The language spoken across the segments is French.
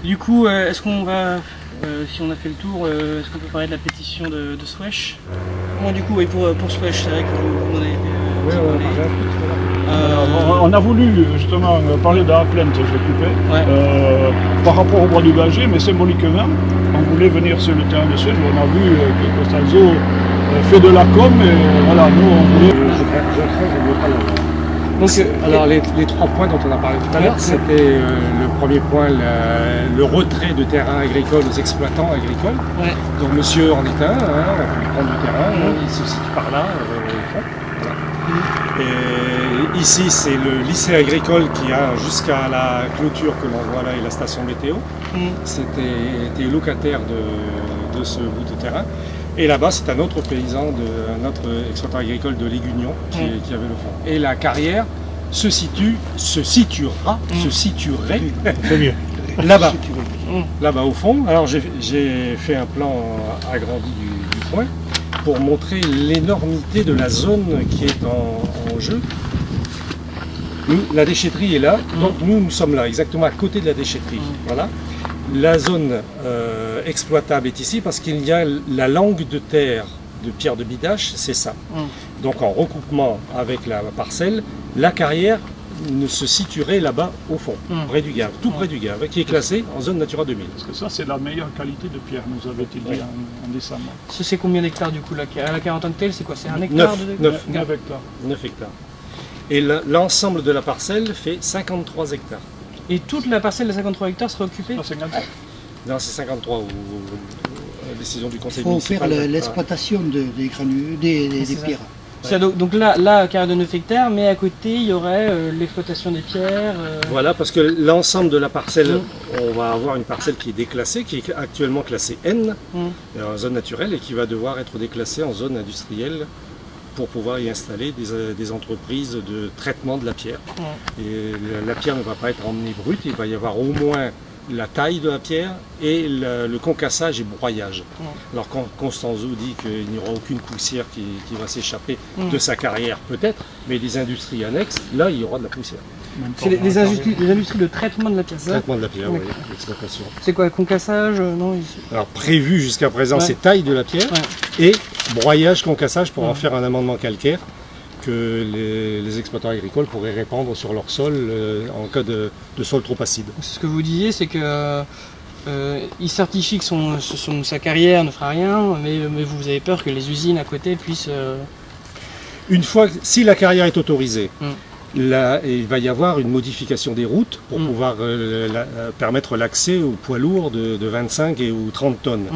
Du coup, est-ce qu'on va, si on a fait le tour, est-ce qu'on peut parler de la pétition de Swesh? Moi, du coup, oui, pour Swesh, c'est vrai que vous en avez Oui, parlé. on a voulu justement parler de la plainte, je l'ai coupé, Ouais. par rapport au bois du Gager, mais symboliquement, on voulait venir sur le terrain de Suède, on a vu que Costanzo fait de la com, et voilà, nous on voulait... Donc, alors les 3 points dont on a parlé tout à l'heure, c'était le premier point, le retrait de terrain agricole aux exploitants agricoles. Ouais. Donc monsieur en est un, on a pu prendre du terrain, il se situe par là, au fond. Voilà. Et ici c'est le lycée agricole qui a jusqu'à la clôture que l'on voit là et la station météo. C'était locataire de ce bout de terrain. Et là-bas, c'est un autre paysan, un autre exploitant agricole de Légunion qui avait le fond. Et la carrière se situerait là-bas. Là-bas au fond. Alors j'ai fait un plan agrandi du point pour montrer l'énormité de la zone qui est en jeu. La déchetterie est là, donc nous sommes là, exactement à côté de la déchetterie. Voilà. La zone exploitable est ici parce qu'il y a la langue de terre de Pierre de Bidache, c'est ça. Donc en recoupement avec la parcelle, la carrière ne se situerait là-bas au fond, près du Gave, tout près du Gave, qui est classé en zone Natura 2000. Parce que ça, c'est la meilleure qualité de pierre, nous avait-il dit en décembre. C'est combien d'hectares du coup la 40 ans de tel, c'est quoi? C'est 1 hectare 9 hectares. 9 hectares. Et l'ensemble de la parcelle fait 53 hectares. Et toute la parcelle de 53 hectares sera occupée? Non, 50. Non, c'est 53 décision du conseil Il faut municipal. faire l'exploitation des pierres. Ça, donc là, carré de 9 hectares, mais à côté, il y aurait l'exploitation des pierres. Voilà, parce que l'ensemble de la parcelle, on va avoir une parcelle qui est déclassée, qui est actuellement classée N, en zone naturelle, et qui va devoir être déclassée en zone industrielle pour pouvoir y installer des entreprises de traitement de la pierre. Et la pierre ne va pas être emmenée brute, il va y avoir au moins la taille de la pierre et le concassage et broyage. Alors quand Constanzo dit qu'il n'y aura aucune poussière qui va s'échapper de sa carrière, peut-être, mais des industries annexes, là il y aura de la poussière. C'est les industries de traitement de la pierre. Traitement de la pierre, oui, l'exploitation. C'est quoi, concassage? Non. Alors prévu jusqu'à présent, c'est taille de la pierre et broyage, concassage pour en faire un amendement calcaire que les exploitants agricoles pourraient répandre sur leur sol en cas de sol trop acide. Ce que vous disiez, c'est que il certifie que sa carrière ne fera rien, mais vous avez peur que les usines à côté puissent... Une fois, si la carrière est autorisée, là, il va y avoir une modification des routes pour pouvoir permettre l'accès aux poids lourds de 25 ou 30 tonnes.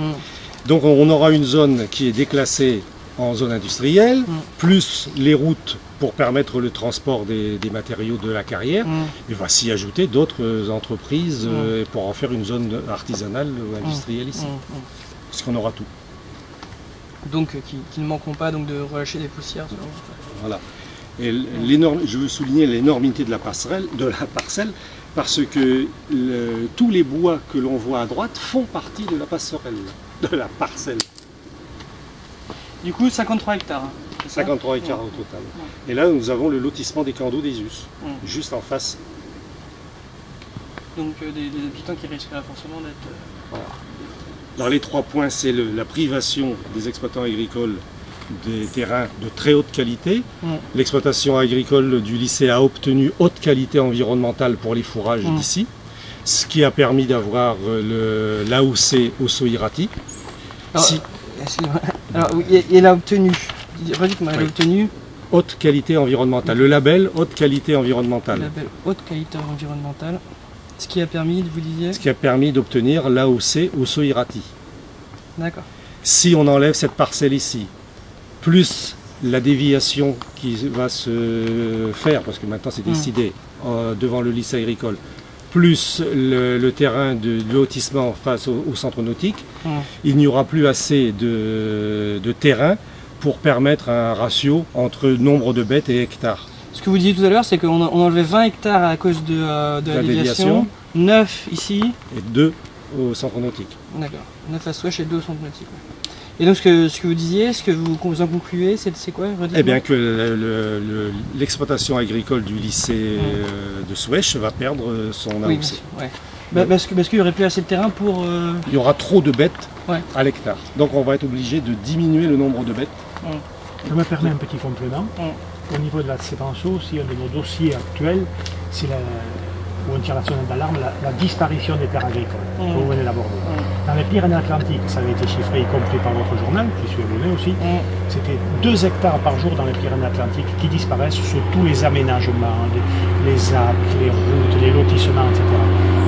Donc on aura une zone qui est déclassée en zone industrielle, plus les routes pour permettre le transport des matériaux de la carrière, et va s'y ajouter d'autres entreprises pour en faire une zone artisanale ou industrielle ici. Parce qu'on aura tout. Donc qui ne manqueront pas donc, de relâcher des poussières. Voilà. Et je veux souligner l'énormité de la parcelle, parce que tous les bois que l'on voit à droite font partie de la passerelle, de la parcelle. Du coup, 53 hectares. 53 hectares au total. Et là, nous avons le lotissement des Candos des Us, juste en face. Donc des habitants qui risqueraient forcément d'être... Voilà. Dans les 3 points, c'est la privation des exploitants agricoles des terrains de très haute qualité. L'exploitation agricole du lycée a obtenu haute qualité environnementale pour les fourrages d'ici, ce qui a permis d'avoir l'AOC Osso-Irati. Alors, elle a obtenu, redites-moi, elle a obtenu haute qualité environnementale, le label haute qualité environnementale. Le label haute qualité environnementale, ce qui a permis, vous disiez? Ce qui a permis d'obtenir l'AOC Osso-Irati. D'accord. Si on enlève cette parcelle ici, plus la déviation qui va se faire, parce que maintenant c'est décidé, devant le lycée agricole, plus le terrain de lotissement face au centre nautique, il n'y aura plus assez de terrain pour permettre un ratio entre nombre de bêtes et hectares. Ce que vous disiez tout à l'heure, c'est qu'on enlevait 20 hectares à cause de la déviation, 9 ici. Et 2 au centre nautique. D'accord, 9 à Swesh et 2 au centre nautique. Et donc ce que vous disiez, ce que vous en concluez, c'est quoi? Eh bien l'exploitation agricole du lycée de Swesh va perdre son AOC. Parce qu'il n'y aurait plus assez de terrain pour... Il y aura trop de bêtes Ouais. à l'hectare. Donc on va être obligé de diminuer le nombre de bêtes. Ça me permet un petit complément. Au niveau de la CEPANSO, aussi un de nos dossiers actuels, c'est où on tire la sonnette d'alarme, la disparition des terres agricoles, que vous venez d'aborder. Dans les Pyrénées-Atlantiques, ça avait été chiffré, y compris par votre journal, j'y suis abonné aussi, c'était 2 hectares par jour dans les Pyrénées-Atlantiques qui disparaissent sur tous les aménagements, les ZAC, les routes, les lotissements, etc.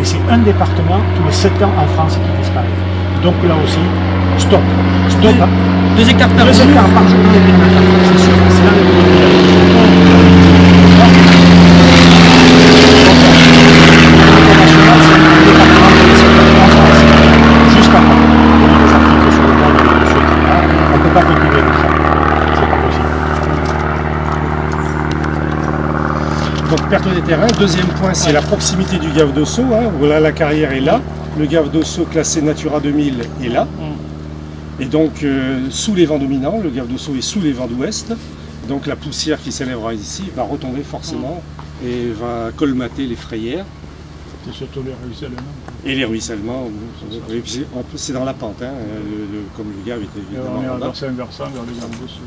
Et c'est un département tous les 7 ans en France qui disparaît. Donc là aussi, stop. 2 hectares par 2 jour. hectares par jour dans les Pyrénées-Atlantiques, c'est sûr, c'est là on ne peut pas continuer comme ça. C'est pas possible. Donc perte des terrains. Deuxième point, c'est la proximité du Gave d'Ossau. Voilà, la carrière est là. Le Gave d'Ossau classé Natura 2000 est là. Et donc sous les vents dominants, le Gave d'Ossau est sous les vents d'ouest. Donc la poussière qui s'élèvera ici va retomber forcément et va colmater les frayères. C'est surtout les ruissellements. Et les ruissellements, et puis c'est dans la pente, comme le Gave est évidemment On est en en bas. bassin versant vers les Gave-d'Ossau.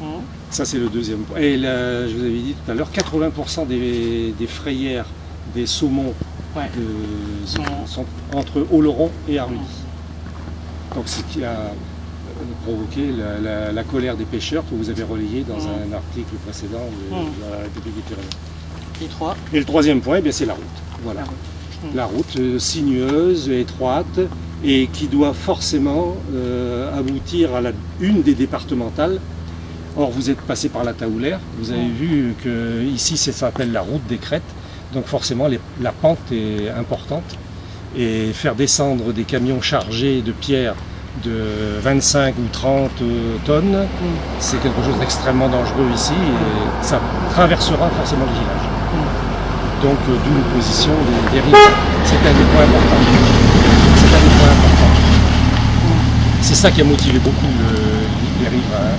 Voilà. Ça c'est le deuxième point. Et là, je vous avais dit tout à l'heure, 80% des frayères des saumons sont entre Oloron et Arrudy. Donc c'est ce qui a provoqué la colère des pêcheurs que vous avez relayé dans un article précédent de la République des Pyrénées. Et 3. Et le troisième point, eh bien, c'est la route. Voilà. La route sinueuse, étroite, et qui doit forcément aboutir à une des départementales. Or, vous êtes passé par la Taoulaire, vous avez vu que ici, ça s'appelle la route des crêtes, donc forcément, la pente est importante. Et faire descendre des camions chargés de pierres de 25 ou 30 tonnes, c'est quelque chose d'extrêmement dangereux ici, et ça traversera forcément le village. Donc d'où l'opposition des rives. C'est un des points importants. C'est un des points importants. C'est ça qui a motivé beaucoup les riverains.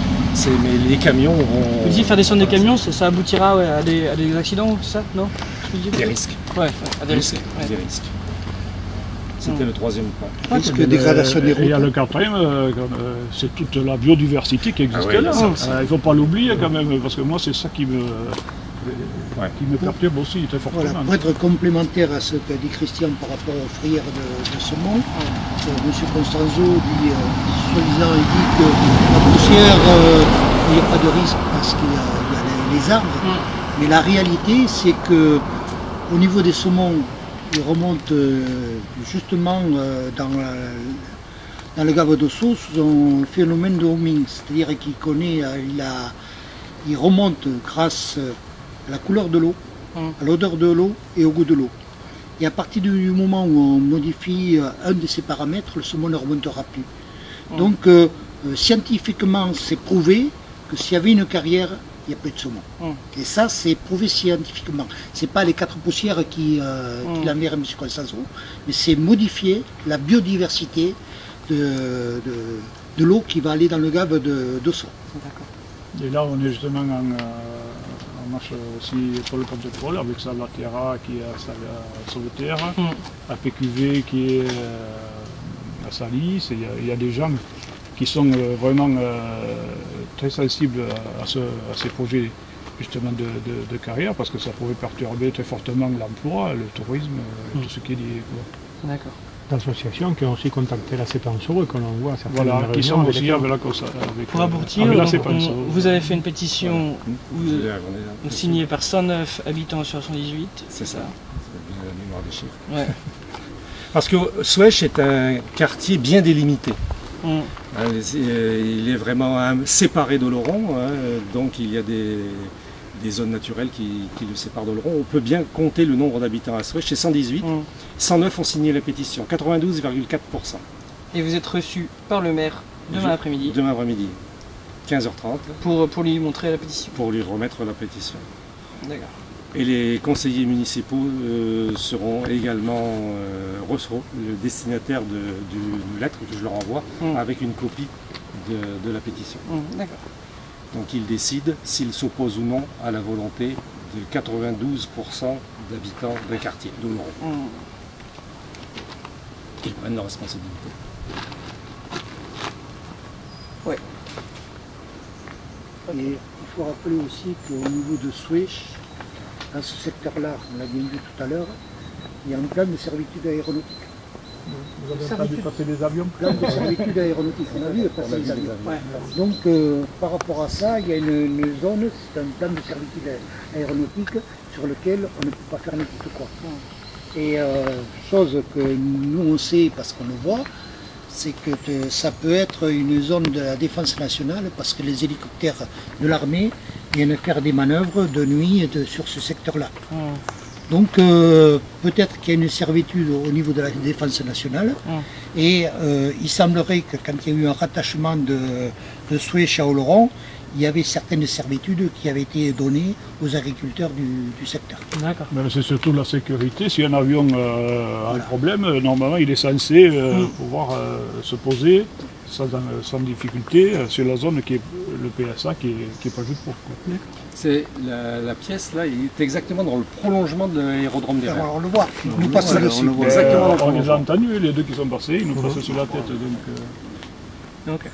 Mais les camions vont... Vous dites faire descendre des camions, ça aboutira à des accidents, c'est ça? Non? Des risques. À des risques. Des risques. C'était le troisième point. Risque de dégradation des Et il y a routes. le quatrième, c'est toute la biodiversité qui existe là. ça aussi. Il ne faut pas l'oublier quand même, parce que moi c'est ça qui me perturbe aussi très fortement. Voilà, pour être complémentaire à ce qu'a dit Christian par rapport aux frayères de saumon, M. Constanzo dit, soi-disant, il dit que la poussière, il n'y a pas de risque parce qu'il y a les arbres. Mais la réalité, c'est que au niveau des saumons, ils remontent justement dans le Gave d'Ossau sous un phénomène de homing, c'est-à-dire qu'il connaît, il remonte grâce à la couleur de l'eau, à l'odeur de l'eau et au goût de l'eau. Et à partir du moment où on modifie un de ces paramètres, le saumon ne remontera plus. Donc scientifiquement, c'est prouvé que s'il y avait une carrière, il n'y a plus de saumon. Et ça, c'est prouvé scientifiquement. Ce n'est pas les 4 poussières qui l'enverrent M. Constanzo, mais c'est modifier la biodiversité de l'eau qui va aller dans le Gave d'Ossau. Et là, on est justement en marche aussi pour le contrôle avec Salvatierra qui est à Sauveterre, APQV qui est à Salis. Il y a des gens qui sont vraiment très sensibles à ces projets justement de carrière parce que ça pourrait perturber très fortement l'emploi, le tourisme, tout ce qui est lié. D'accord. D'associations qui ont aussi contacté la CEPANSO et que l'on voit certaines Voilà, qui sont réunions aussi avec avec Pour aboutir, avec la donc, CEPANSO. vous avez fait une pétition Voilà. signée par 109 habitants sur 118. C'est ça. C'est la mémoire des chiffres. Ouais. Parce que Souesch est un quartier bien délimité. Mm. Il est vraiment séparé d'Oloron, donc il y a des zones naturelles qui le séparent d'Oloron. On peut bien compter le nombre d'habitants à Souesch, c'est 118. 109 ont signé la pétition, 92,4%. Et vous êtes reçu par le maire demain après-midi Demain après-midi, 15h30, pour lui montrer la pétition. pour lui remettre la pétition. D'accord. Et les conseillers municipaux seront également le destinataire de lettre que je leur envoie avec une copie de la pétition. D'accord. Donc ils décident s'ils s'opposent ou non à la volonté de 92% d'habitants d'un quartier d'Oloron. Qu'ils prennent leurs responsabilités. Ouais. Et il faut rappeler aussi qu'au niveau de Swech, dans ce secteur-là, on l'a bien vu tout à l'heure, il y a un plan de servitude aéronautique. Vous avez entendu passer des avions? Plan de servitude aéronautique, on a vu passer les avions. Donc par rapport à ça, il y a une zone, c'est un plan de servitude aéronautique sur lequel on ne peut pas faire n'importe quoi. Et chose que nous on sait parce qu'on le voit, c'est que ça peut être une zone de la défense nationale parce que les hélicoptères de l'armée viennent faire des manœuvres de nuit sur ce secteur-là. Donc peut-être qu'il y a une servitude au niveau de la défense nationale et il semblerait que quand il y a eu un rattachement de Swech à Oloron, il y avait certaines servitudes qui avaient été données aux agriculteurs du secteur. D'accord. Mais c'est surtout la sécurité. Si un avion a un problème, normalement il est censé pouvoir se poser sans difficulté sur la zone qui est le PSA qui est prévu pour. C'est la pièce là, il est exactement dans le prolongement de l'aérodrome des Verts. Alors on le voit, il nous passe dessus. Exactement. On les a entendus, les deux qui sont passés, ils nous passaient sur la tête. Donc, Ok.